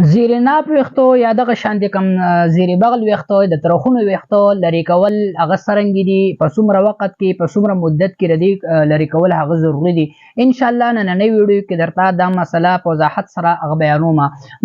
زیرناپ ویښتو یا دغه شانتې کم زیر بغل ویښتو د ترخونو ویښتو لرې کول هغه څرنګه دي، په څومره وخت کې، په څومره مدت کې د دې لرې کول هغه ضروري دي. ان شاء الله نننۍ ویډیو کې درته دا مسله په وضاحت سره هغه بیانوم.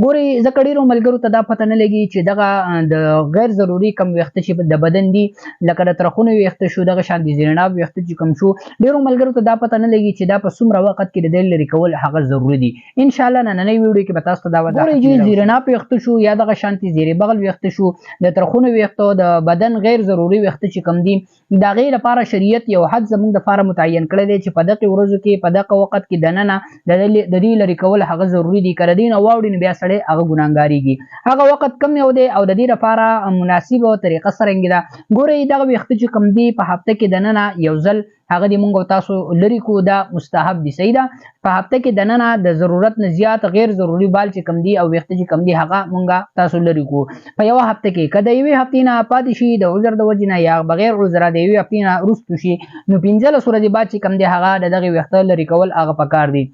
ګورئ ځکه ډېرو ملګرو ته دا پته نه لګي چې دغه د غیر ضروري کم ویښته چې د بدن دي لکه د ترخونو ویښته شو، دغه شان د زیرناپ ویښته چې کم شو، ډېرو ملګرو ته دا پته نه لګي چې دا په څومره وخت کې د دې لرې کول هغه ضروري دي. ان شاء الله نننۍ ویډیو کې به تاسو ته دا وضاحت زیرناپ ویښته شو یا دغه شانتي زیر بغل ویښته شو، د ترخونو ویښتو د بدن غیر ضروري ویښته چې کم دي، د هغې لپاره شریعت یو حد زموږ دپاره متعین کړی دی چې په دغې ورځو کې په دغه وخت کې دننه د دې لرې کول هغه ضروري دي. که د دې نه واوړي نو بیا سړی هغه ګناهګارېږي. هغه وخت کم یو دی او د دې لپاره مناسبه طریقه څرنګې ده. ګورئ دغه ویښته چې کم دي په هفته کې دننه یو ځل هغه د مونږ او تاسو لري کو، دا مستحب دي. صحیح ده، په هفته کې دننه د ضرورت نه زیات غیر ضروري بال چې کم دي او ویښته چې کم دي هغه مونږ تاسو لري کو په یوه هفته کې. که د یوې هفتې نه پاتې شي د عذر د وجې نه یا بغیر عذره د یوې هفتې نه وروستو شي، نو 15 ورځې بعد چې کم دی هغه د دغې ویښته لرې کول هغه پکار دي.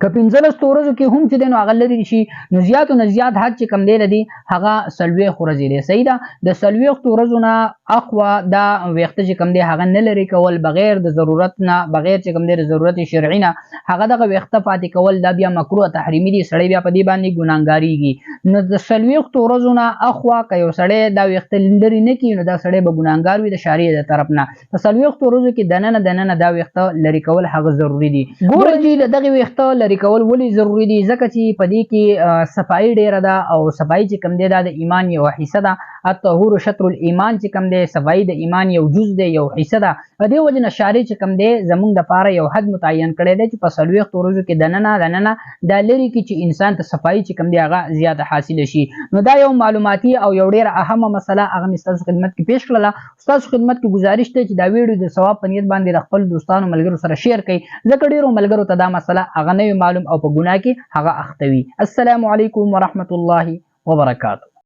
که 15 ورځو کې هم چې دی نو هغه لرې شي، نو زیاتو نه زیات حد چې کم دی دی هغه 40 ورځې دی. صحیح ده، د 40 ورځو نه اخوا دا ویښته چې کم دی هغه نه لرې کول بغیر د ضرورت نه، بغیر چې کم دی د ضرورت شرعي نه هغه دغه ویښته پاتې کول دا بیا مکروه تحریمي دي. سړی بیا په دې باندې ګناهګارېږي. نو د 40 ورځو نه اخوا که یو سړی دا ویښته لرې نه کړي نو دا سړی به ګناهګار وي د شریعت د طرف نه. په 40 ورځو کې دننه دا ویښته لرې کول هغه ضروري دي. ګوره چې د دغې ویښته لرې کول ولې ضروري دي؟ ځکه چې په دې کې صفایي ډېره ده او صفایي چې کم دی دا د ایمان یو حصه ده. الطهور شطر الایمان چې کم دی، صفایي د ایمان یو جز دی، یو حصه ده. په دې وجې نه شارع چې کم دی زموږ دپاره یو حد متعین کړی دی چې په 40 ورځو کې دننه دا لرې کړي چې انسان ته صفایي چې کم دی هغه زیاته حاصله شي. نو دا یو معلوماتي او یو ډېره اهمه مسله هغه مې ستاسو خدمت کې پیش کړله. ستاسو خدمت کې گزارش دی چې دا ویډیو د ثواب په نیت باندې د خپل دوستانو ملګرو سره شیر کړئ، ځکه ډېرو ملګرو ته دا مسله هغه نه وي معلوم او په ګناه کې هغه اخته وي. السلام علیکم ورحمة الله وبرکاته.